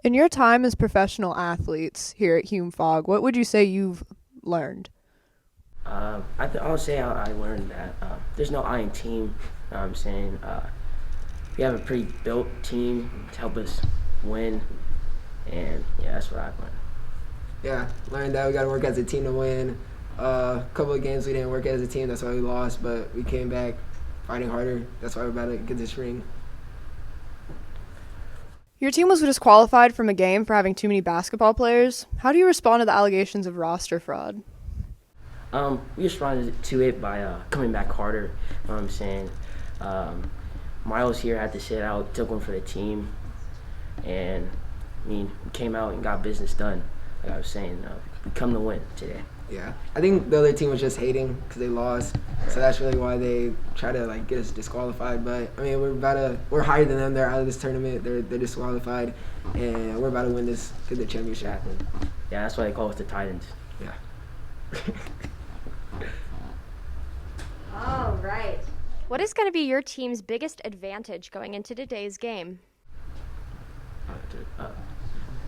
In your time as professional athletes here at Hume-Fogg, what would you say you've learned? I would say I learned that there's no I in team. You know what I'm saying? We have a pretty built team to help us win, and yeah, that's what I've learned. Yeah, learned that we got to work as a team to win. A couple of games we didn't work as a team, that's why we lost, but we came back fighting harder. That's why we're about to get this ring. Your team was disqualified from a game for having too many basketball players. How do you respond to the allegations of roster fraud? We responded to it by coming back harder. You know what I'm saying? Miles here had to sit out, took one for the team, and we came out and got business done. Like I was saying, we come to win today. Yeah, I think the other team was just hating because they lost, so that's really why they try to get us disqualified. But I mean, we're higher than them. They're out of this tournament. They're disqualified, and we're about to win this, get the championship. Yeah, that's why they call us the Titans. Yeah. All right. What is going to be your team's biggest advantage going into today's game?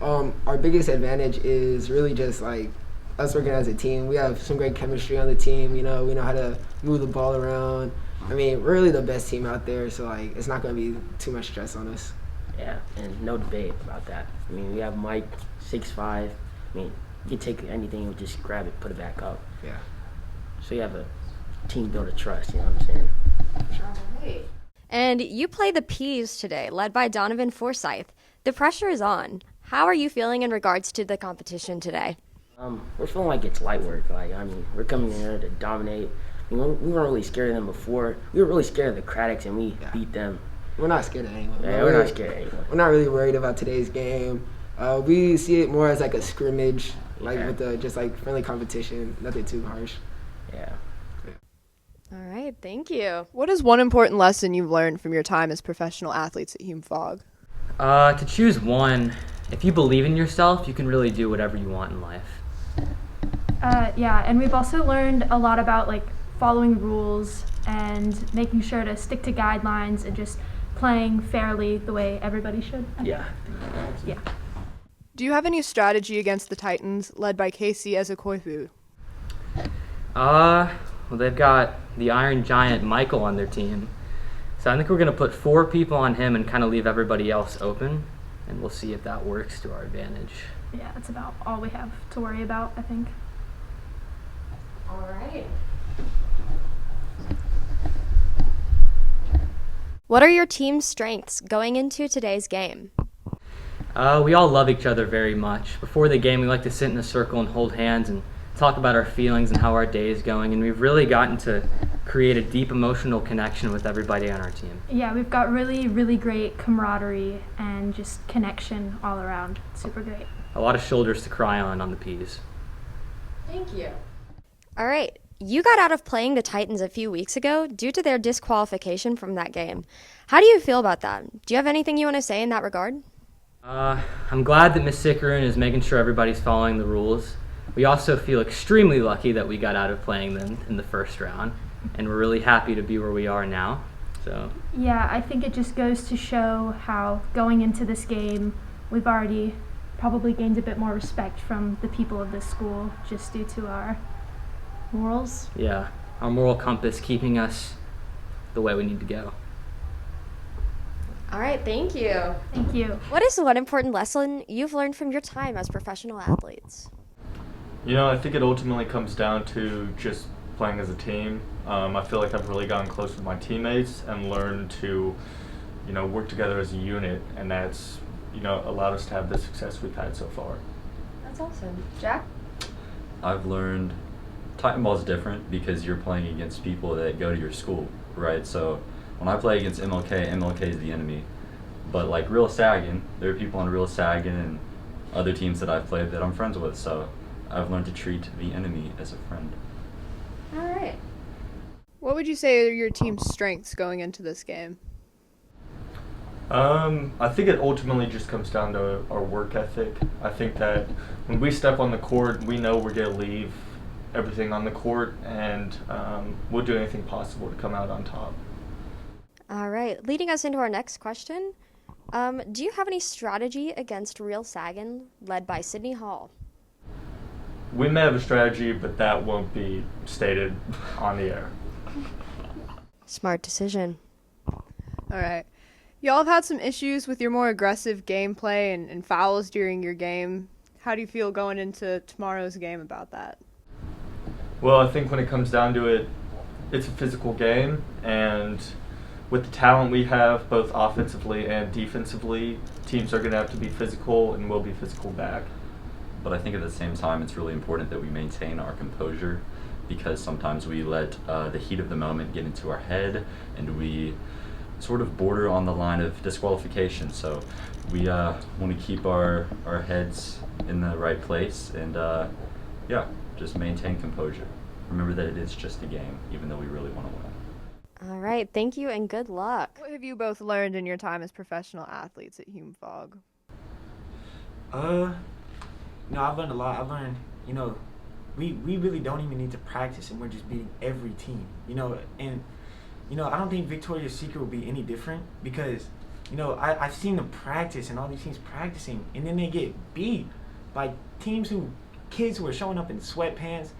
Our biggest advantage is really just us working as a team. We have some great chemistry on the team. We know how to move the ball around. I mean, we're really the best team out there, so it's not going to be too much stress on us. Yeah, and no debate about that. I mean, we have Mike, 6'5". I mean, you can take anything and just grab it, put it back up. Yeah. So you have a team built of trust, you know what I'm saying? All right. And you play the Peas today, led by Donovan Forsyth. The pressure is on. How are you feeling in regards to the competition today? We're feeling like it's light work. We're coming in here to dominate. I mean, we weren't really scared of them before. We were really scared of the Cradocks, and we beat them. We're not scared of anyone. Yeah, we're not scared of anyone. We're not really worried about today's game. We see it more as a scrimmage, with just friendly competition. Nothing too harsh. Yeah. All right, thank you. What is one important lesson you've learned from your time as professional athletes at Hume-Fogg? To choose one, if you believe in yourself, you can really do whatever you want in life. Yeah, and we've also learned a lot about following rules and making sure to stick to guidelines and just playing fairly the way everybody should. Yeah. Yeah. Do you have any strategy against the Titans, led by Casey Ezekoifu? Well, they've got the Iron Giant Michael on their team. So I think we're going to put 4 people on him and kind of leave everybody else open, and we'll see if that works to our advantage. Yeah, that's about all we have to worry about, I think. All right. What are your team's strengths going into today's game? We all love each other very much. Before the game, we like to sit in a circle and hold hands and talk about our feelings and how our day is going, and we've really gotten to create a deep emotional connection with everybody on our team. Yeah, we've got really, really great camaraderie and just connection all around. Super great. A lot of shoulders to cry on the P's. Thank you. All right. You got out of playing the Titans a few weeks ago due to their disqualification from that game. How do you feel about that? Do you have anything you want to say in that regard? I'm glad that Miss Sickaroon is making sure everybody's following the rules. We also feel extremely lucky that we got out of playing them in the first round, and we're really happy to be where we are now. So Yeah, I think it just goes to show how going into this game, we've already probably gained a bit more respect from the people of this school just due to our morals. yeah, our moral compass keeping us the way we need to go. All right, thank you. Thank you. What is one important lesson you've learned from your time as professional athletes? I think it ultimately comes down to just playing as a team. I feel like I've really gotten close with my teammates and learned to, work together as a unit, and that's, allowed us to have the success we've had so far. That's awesome. Jack? I've learned Titan ball is different because you're playing against people that go to your school, right? So when I play against MLK is the enemy. But Real Saggin, there are people on Real Saggin and other teams that I've played that I'm friends with. So I've learned to treat the enemy as a friend. All right. What would you say are your team's strengths going into this game? I think it ultimately just comes down to our work ethic. I think that when we step on the court, we know we're going to leave everything on the court, and we'll do anything possible to come out on top. All right. Leading us into our next question, Do you have any strategy against Real Saggin, led by Sydney Hall? We may have a strategy, but that won't be stated on the air. Smart decision. All right. Y'all have had some issues with your more aggressive gameplay and fouls during your game. How do you feel going into tomorrow's game about that? Well, I think when it comes down to it, it's a physical game, and with the talent we have, both offensively and defensively, teams are going to have to be physical and will be physical back. But I think at the same time, it's really important that we maintain our composure, because sometimes we let the heat of the moment get into our head, and we sort of border on the line of disqualification. So we want to keep our heads in the right place, and just maintain composure. Remember that it is just a game, even though we really want to win. All right, thank you and good luck. What have you both learned in your time as professional athletes at Hume-Fogg? I've learned a lot. I've learned, we really don't even need to practice, and we're just beating every team, and I don't think Victoria's Secret will be any different, because, I've seen them practice and all these teams practicing, and then they get beat by kids who are showing up in sweatpants,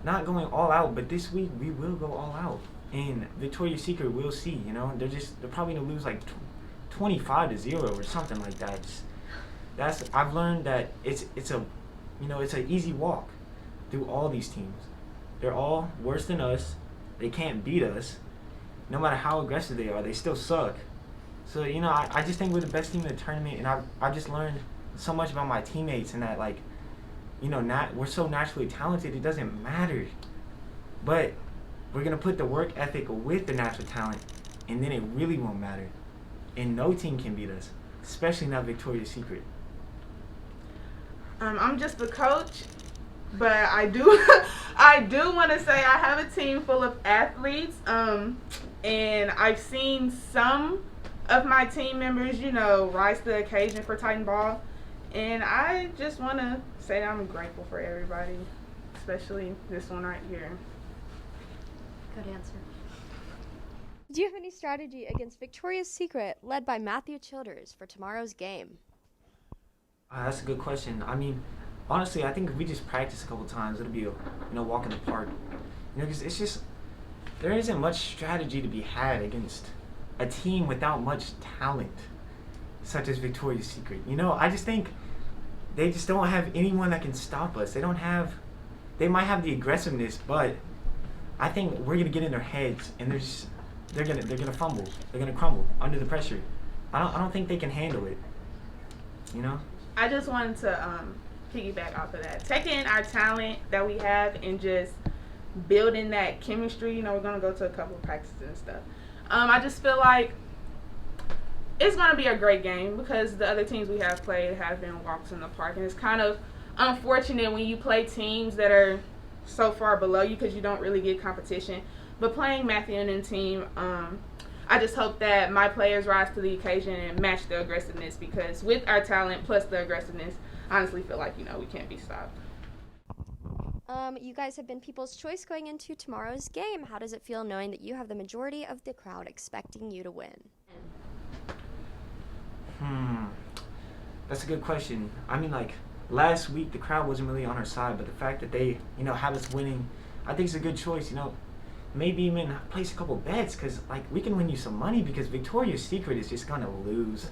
not going all out. But this week we will go all out, and Victoria's Secret will see, they're probably gonna lose like 25-0 or something like that. I've learned that it's an easy walk through all these teams. They're all worse than us. They can't beat us. No matter how aggressive they are, they still suck. So, I just think we're the best team in the tournament, and I've just learned so much about my teammates, and that, we're so naturally talented, it doesn't matter. But we're going to put the work ethic with the natural talent, and then it really won't matter. And no team can beat us, especially not Victoria's Secret. I'm just the coach, but I do want to say I have a team full of athletes, and I've seen some of my team members, rise to the occasion for Titan ball, and I just want to say that I'm grateful for everybody, especially this one right here. Good answer. Do you have any strategy against Victoria's Secret, led by Matthew Childers, for tomorrow's game? That's a good question. Honestly, I think if we just practice a couple times, it'll be a walk in the park. Because it's just, there isn't much strategy to be had against a team without much talent, such as Victoria's Secret. I just think they just don't have anyone that can stop us. They might have the aggressiveness, but I think we're gonna get in their heads, and they're gonna fumble. They're gonna crumble under the pressure. I don't think they can handle it. I just wanted to piggyback off of that. Taking our talent that we have and just building that chemistry. We're going to go to a couple of practices and stuff. I just feel like it's going to be a great game, because the other teams we have played have been walks in the park. And it's kind of unfortunate when you play teams that are so far below you, because you don't really get competition. But playing Matthew and his team, I just hope that my players rise to the occasion and match the aggressiveness, because with our talent plus the aggressiveness, I honestly feel like, we can't be stopped. You guys have been people's choice going into tomorrow's game. How does it feel knowing that you have the majority of the crowd expecting you to win? That's a good question. Last week the crowd wasn't really on our side, but the fact that they, have us winning, I think it's a good choice. Maybe even place a couple bets, because we can win you some money, because Victoria's Secret is just gonna lose.